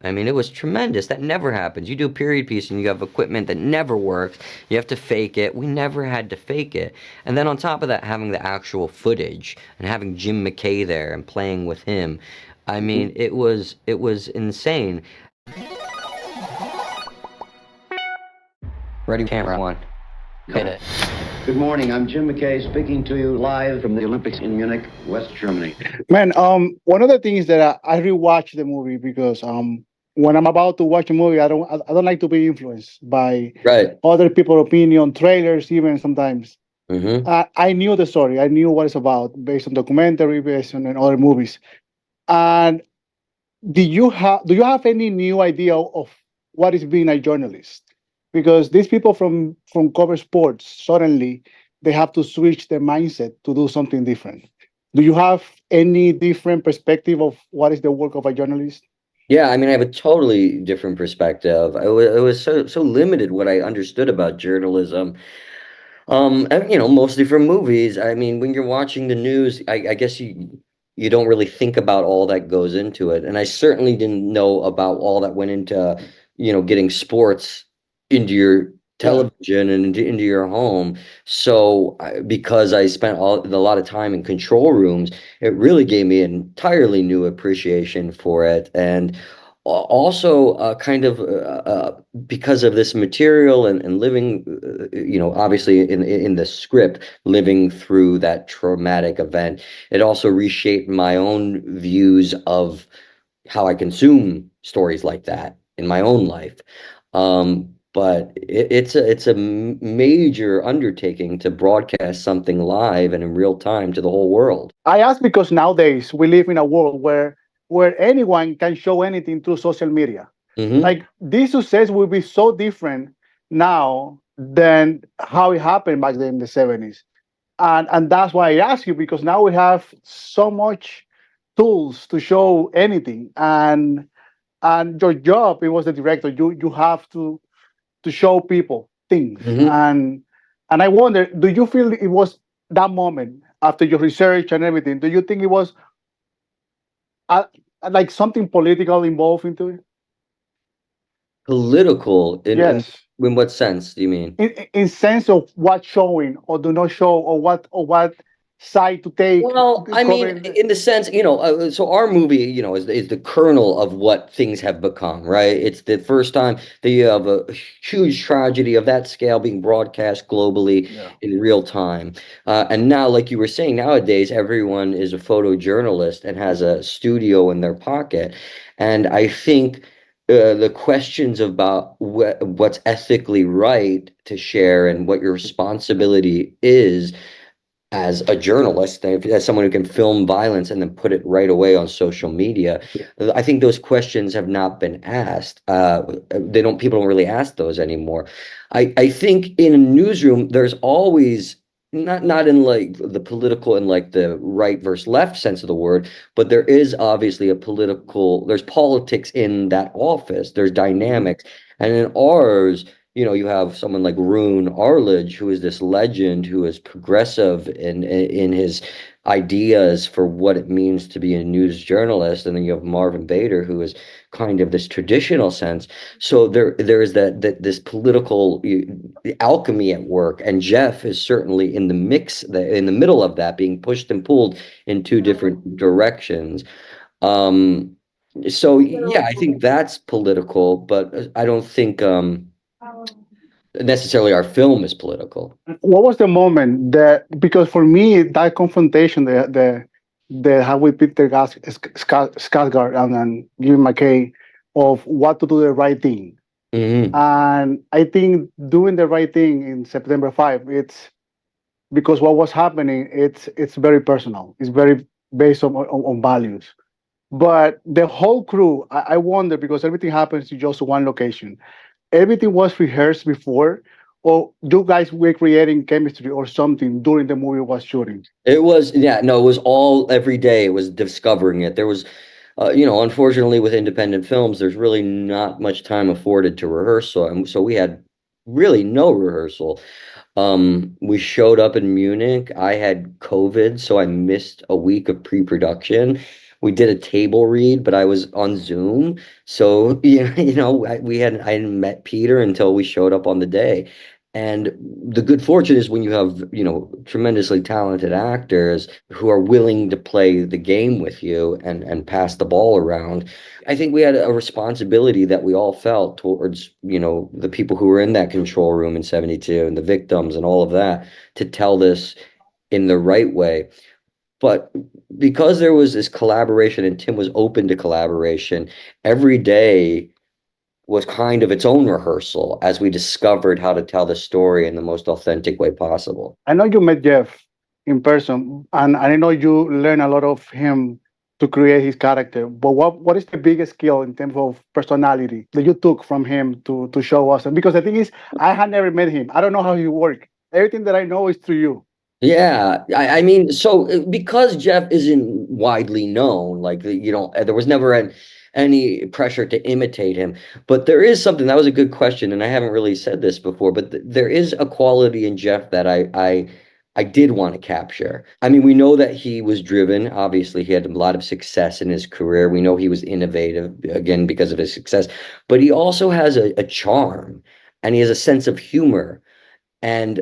I mean, it was tremendous. That never happens. You do a period piece and you have equipment that never works. You have to fake it. We never had to fake it. And then on top of that, having the actual footage and having Jim McKay there and playing with him. I mean, it was insane. Ready, camera one. Hit it. Good morning. I'm Jim McKay speaking to you live from the Olympics in Munich, West Germany. Man, one of the things that I rewatch the movie because when I'm about to watch a movie, I don't like to be influenced by Right. other people's opinion, trailers, even sometimes. Mm-hmm. I knew the story. I knew what it's about based on documentary, based on other movies. And do you have any new idea of what is being a journalist? Because these people from cover sports suddenly they have to switch their mindset to do something different. Do you have any different perspective of what is the work of a journalist? Yeah, I mean, I have a totally different perspective. It was so limited what I understood about journalism. And, mostly from movies. I mean, when you're watching the news, I guess you don't really think about all that goes into it. And I certainly didn't know about all that went into, getting sports into your Yeah. television and into your home. So because I spent a lot of time in control rooms, it really gave me an entirely new appreciation for it. And also kind of because of this material and living, obviously in the script, living through that traumatic event, it also reshaped my own views of how I consume stories like that in my own life. But it's a major undertaking to broadcast something live and in real time to the whole world. I ask because nowadays we live in a world where anyone can show anything through social media. Hmm. Like this success will be so different now than how it happened back then in the 70s. And that's why I ask you because now we have so much tools to show anything. And your job, it was the director. You have to show people things. Hmm. And I wonder, do you feel it was that moment after your research and everything? Do you think it was uh, like something political involved into it? Political Yes. in what sense do you mean? In sense of what showing or do not show or what side to take Well, I mean, covering. in the sense, so our movie, is the kernel of what things have become, right? It's the first time that you have a huge tragedy of that scale being broadcast globally Yeah. in real time. And now, like you were saying, nowadays everyone is a photojournalist and has a studio in their pocket. And I think the questions about what's ethically right to share and what your responsibility is as a journalist, as someone who can film violence and then put it right away on social media, I think those questions have not been asked. People don't really ask those anymore. I think in a newsroom, there's always not in like the political and like the right versus left sense of the word, but there is obviously there's politics in that office, there's Mhm. dynamics. And in ours, you have someone like Roone Arledge, who is this legend who is progressive in his ideas for what it means to be a news journalist, and then you have Marvin Bader, who is kind of this traditional sense. So there is that this political alchemy at work, and Jeff is certainly in the mix, in the middle of that, being pushed and pulled in two different directions. Um, so yeah, I think that's political, but I don't think necessarily our film is political. What was the moment that because for me that confrontation the how we Peter Skarsgård and Jim McKay of what to do the right thing. Hmm. And I think doing the right thing in September 5, it's because what was happening, it's very personal. It's very based on values. But the whole crew, I wonder because everything happens in just one location. Everything was rehearsed before, or you guys were creating chemistry or something during the movie was shooting. It was, yeah, no, it was all every day. It was discovering it. There was, unfortunately, with independent films, there's really not much time afforded to rehearsal, and so we had really no rehearsal. We showed up in Munich. I had COVID, so I missed a week of pre-production. we did a table read, but I was on Zoom. So, I hadn't met Peter until we showed up on the day. And the good fortune is when you have, tremendously talented actors who are willing to play the game with you and pass the ball around. I think we had a responsibility that we all felt towards, the people who were in that control room in 72 and the victims and all of that, to tell this in the right way. But because there was this collaboration and Tim was open to collaboration, every day was kind of its own rehearsal as we discovered how to tell the story in the most authentic way possible. I know you met Jeff in person, and I know you learned a lot of him to create his character. But what is the biggest skill in terms of personality that you took from him to show us? And because the thing is, I had never met him. I don't know how he works. Everything that I know is through you. Yeah, I mean, so because Jeff isn't widely known, like there was never any pressure to imitate him. But there is something that was a good question, and I haven't really said this before, but there is a quality in Jeff that I did want to capture. I mean, we know that he was driven. Obviously, he had a lot of success in his career. We know he was innovative, again, because of his success, but he also has a charm and he has a sense of humor. And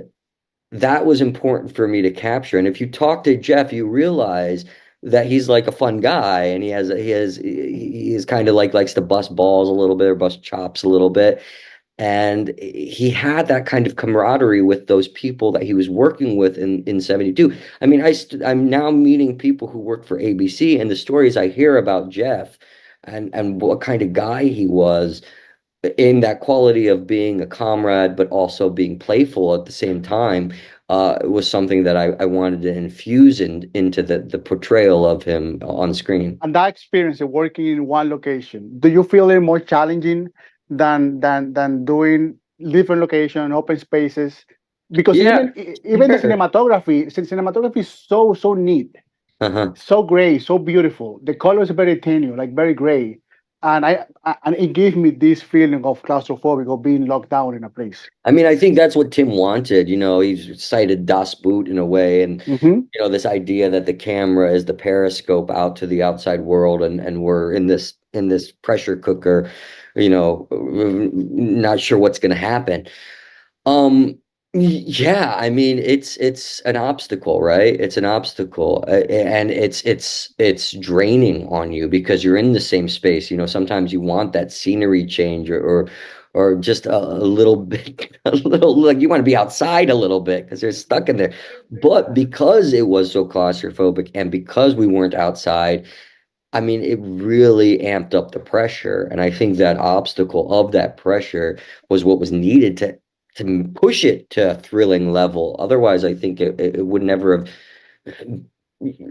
that was important for me to capture. And if you talk to Jeff, you realize that he's like a fun guy, and he is kind of like likes to bust balls a little bit or bust chops a little bit. And he had that kind of camaraderie with those people that he was working with in 72. I mean, I'm now meeting people who work for ABC, and the stories I hear about Jeff and what kind of guy he was, in that quality of being a comrade, but also being playful at the same time, was something that I wanted to infuse into the portrayal of him on screen. And that experience of working in one location, do you feel it more challenging than doing different location, open spaces? Because Yeah, even the sure. cinematography is so neat, Uh-huh. so gray, so beautiful. The color is very tenue, like very gray, and and it gave me this feeling of claustrophobic, of being locked down in a place. I mean, I think that's what Tim wanted. He's cited Das Boot in a way, and Hmm. this idea that the camera is the periscope out to the outside world, and we're in this pressure cooker, not sure what's going to happen. Yeah, I mean, it's an obstacle, right? It's an obstacle, and it's draining on you because you're in the same space. Sometimes you want that scenery change, or just a little bit, a little, like, you want to be outside a little bit because you're stuck in there. But because it was so claustrophobic and because we weren't outside, I mean, it really amped up the pressure. And I think that obstacle of that pressure was what was needed to push it to a thrilling level. Otherwise, I think it would never have.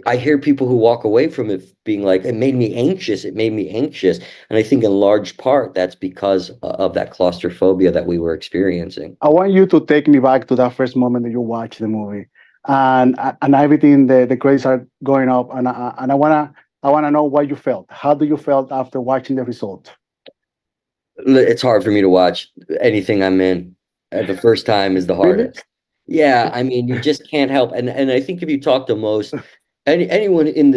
I hear people who walk away from it being like, it made me anxious. It made me anxious. And I think in large part that's because of that claustrophobia that we were experiencing. I want you to take me back to that first moment that you watched the movie, and everything. The credits are going up, and I wanna know what you felt. How do you felt after watching the result? It's hard for me to watch anything I'm in. The first time is the Really? hardest. Yeah, I mean, you just can't help. And I think if you talk to most anyone in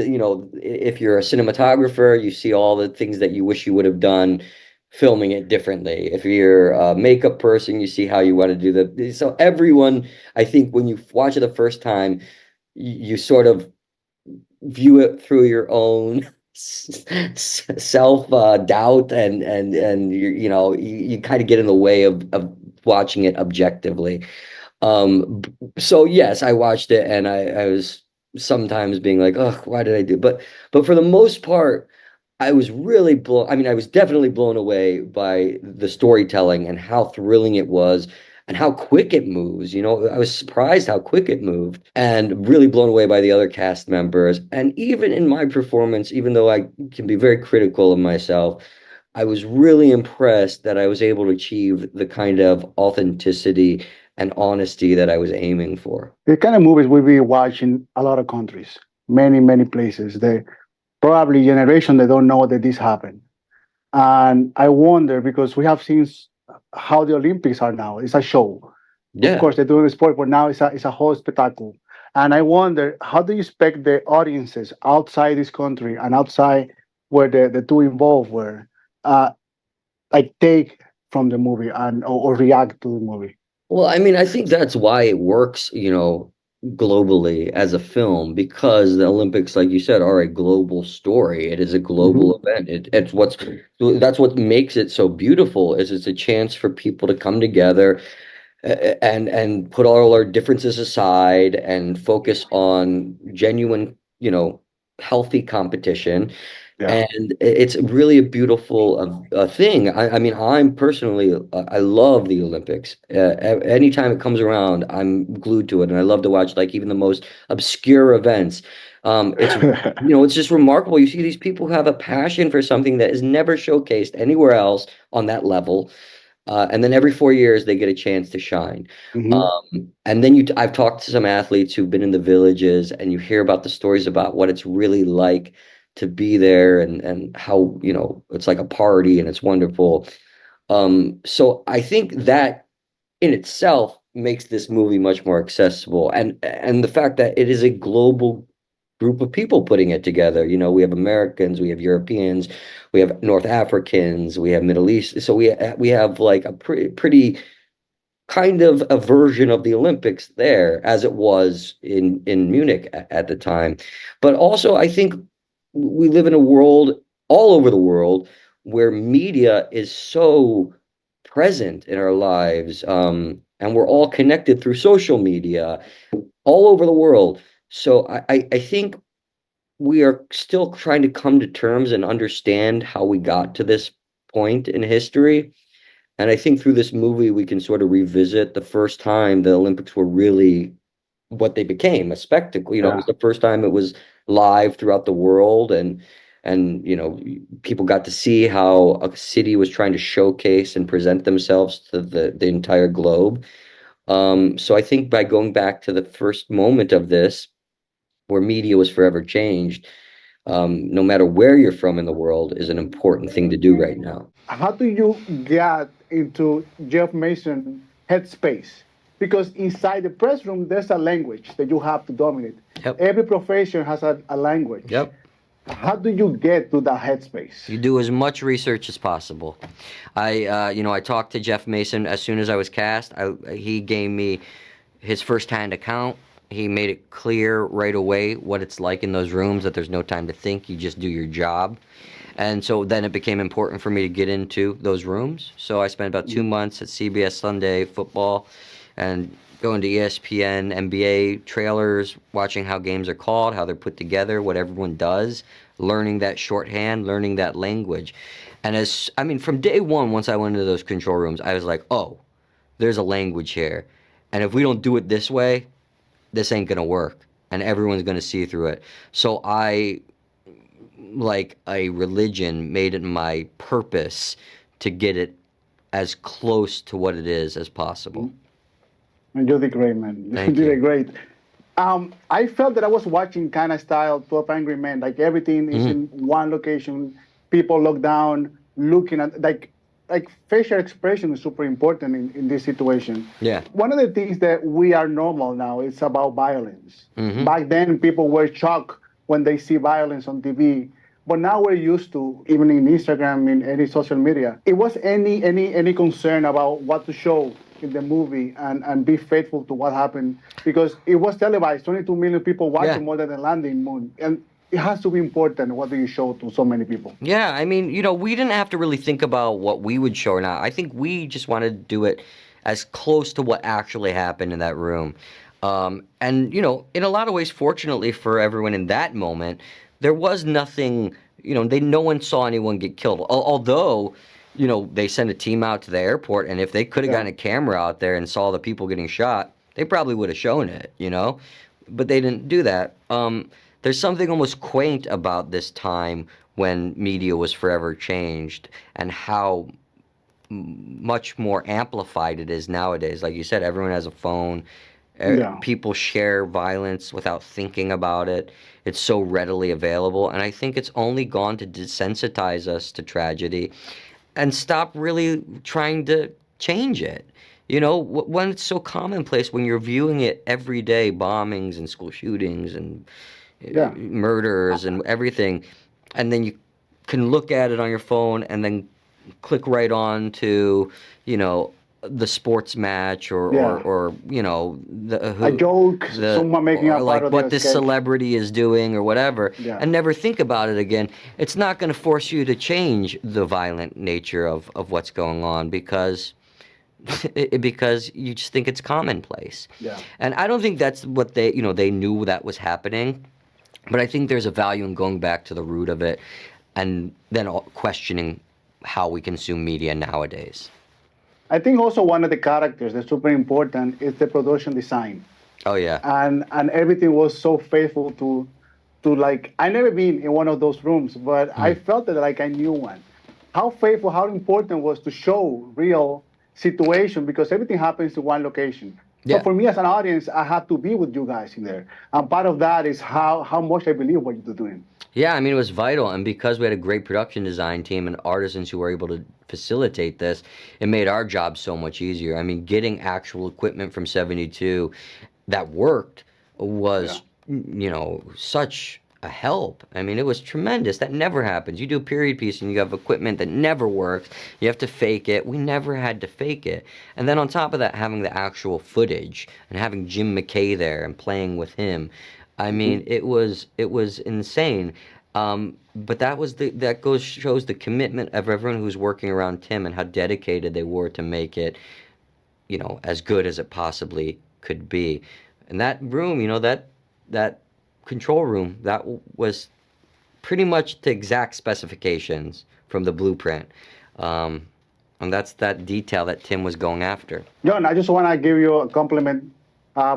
if you're a cinematographer, you see all the things that you wish you would have done filming it differently. If you're a makeup person, you see how you want to do so everyone, I think when you watch it the first time, you sort of view it through your own self doubt, and you kind of get in the way of watching it objectively. So yes, I watched it, and I was sometimes being like, oh, why did I do? But for the most part, I was really blown. I mean, I was definitely blown away by the storytelling and how thrilling it was and how quick it moves. I was surprised how quick it moved, and really blown away by the other cast members. And even in my performance, even though I can be very critical of myself, I was really impressed that I was able to achieve the kind of authenticity and honesty that I was aiming for. The kind of movies we be watching a lot of countries, many places. They probably generation they don't know that this happened, and I wonder because we have seen how the Olympics are now. It's a show. Of Yeah. course, they're doing the sport, but now it's a whole spectacle. And I wonder, how do you expect the audiences outside this country and outside where the two involved were, uh, like take from the movie and or react to the movie? Well, I mean, I think that's why it works, globally as a film, because the Olympics, like you said, are a global story. It is a Hmm. global event. That's what makes it so beautiful, is it's a chance for people to come together, and put all our differences aside and focus on genuine, healthy competition. Yeah. And it's really a beautiful thing. I mean, I'm personally, I love the Olympics. Anytime it comes around, I'm glued to it, and I love to watch like even the most obscure events. It's just remarkable. You see these people who have a passion for something that is never showcased anywhere else on that level, and then every 4 years they get a chance to shine. Hmm. And then I've talked to some athletes who've been in the villages, and you hear about the stories about what it's really like to be there, and how, it's like a party and it's wonderful. So I think that in itself makes this movie much more accessible, and the fact that it is a global group of people putting it together. We have Americans, we have Europeans, we have North Africans, we have Middle East. So we have like a pretty kind of a version of the Olympics there, as it was in Munich at the time. But also, I think we live in a world, all over the world, where media is so present in our lives, and we're all connected through social media all over the world. So I think we are still trying to come to terms and understand how we got to this point in history. And I think through this movie, we can sort of revisit the first time the Olympics were really what they became, a spectacle. It Yeah. was the first time it was live throughout the world, and people got to see how a city was trying to showcase and present themselves to the entire globe. So I think by going back to the first moment of this, where media was forever changed, no matter where you're from in the world, is an important thing to do right now. How do you get into Jeff Mason headspace? Because inside the press room, there's a language that you have to dominate. Yep. Every profession has a language. Yep. How do you get to that headspace? You do as much research as possible. I talked to Jeff Mason as soon as I was cast. He gave me his firsthand account. He made it clear right away what it's like in those rooms, that there's no time to think. You just do your job. And so then it became important for me to get into those rooms. So I spent about 2 months at CBS Sunday Football, and going to ESPN, NBA trailers, watching how games are called, how they're put together, what everyone does, learning that shorthand, learning that language. And from day one, once I went into those control rooms, I was like, oh, there's a language here. And if we don't do it this way, this ain't gonna work. And everyone's gonna see through it. So I, like a religion, made it my purpose to get it as close to what it is as possible. And you did great, man. You Thank did you. it great. I felt that I was watching kind of style 12 Angry Men, like everything is Hmm. in one location. People look down, looking at like facial expression is super important in this situation. Yeah. One of the things that we are normal now is about violence. Hmm. Back then, people were shocked when they see violence on TV. But now we're used to, even in Instagram, in any social media. It was any concern about what to show in the movie and be faithful to what happened, because it was televised, 22 million people watching, Yeah. more than the landing moon, and it has to be important what do you show to so many people. Yeah, I mean, we didn't have to really think about what we would show or not. I think we just wanted to do it as close to what actually happened in that room. And, in a lot of ways, fortunately for everyone in that moment, there was nothing, no one saw anyone get killed. Although, they sent a team out to the airport, and if they could have Yeah. gotten a camera out there and saw the people getting shot, they probably would have shown it. But they didn't do that. There's something almost quaint about this time when media was forever changed, and how much more amplified it is nowadays. Like you said, everyone has a phone. Yeah. People share violence without thinking about it. It's so readily available. And I think it's only gone to desensitize us to tragedy and stop really trying to change it. You know, when it's so commonplace, when you're viewing it every day, bombings and school shootings and Yeah. murders and everything, and then you can look at it on your phone and then click right on to, you know, the sports match or Yeah. or you know A joke, someone making a or part like of what the this sketch. celebrity is doing or whatever, Yeah. and never think about it again. It's not going to force you to change the violent nature of what's going on because because you just think it's commonplace. Yeah. And I don't think that's what they, you know, they knew that was happening, but I think there's a value in going back to the root of it and then questioning how we consume media nowadays. I think also one of the characters that's super important is the production design. Oh yeah. And everything was so faithful to like, I never been in one of those rooms, but I felt that like I knew one. How faithful, how important was to show real situation, because everything happens in one location. Yeah. So for me as an audience, I have to be with you guys in there. And part of that is how much I believe what you're doing. Yeah, I mean, it was vital. And because we had a great production design team and artisans who were able to facilitate this, it made our job so much easier. I mean, getting actual equipment from 72 that worked was, you know, such a help. I mean, it was tremendous. That never happens. You do a period piece and you have equipment that never works. You have to fake it. We never had to fake it. And then on top of that, having the actual footage and having Jim McKay there and playing with him. I mean, it was insane. But that shows the commitment of everyone who's working around Tim and how dedicated they were to make it, you know, as good as it possibly could be. And that room, you know, that control room, that was pretty much the exact specifications from the blueprint. And that's that detail that Tim was going after. John, I just want to give you a compliment.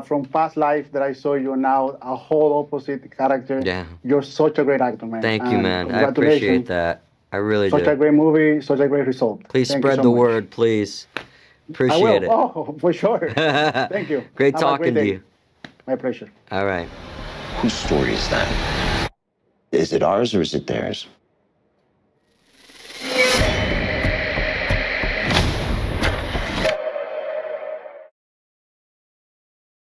From past life that I saw you now, a whole opposite character. Yeah. You're such a great actor, man. Thank you, man. I appreciate that. I really do. Such a great movie, such a great result. Please Thank you spread so the much. word, please. Appreciate it. Oh, for sure. Thank you. Great Have a talking great to day. you. My pleasure. All right. Whose story is that? Is it ours or is it theirs?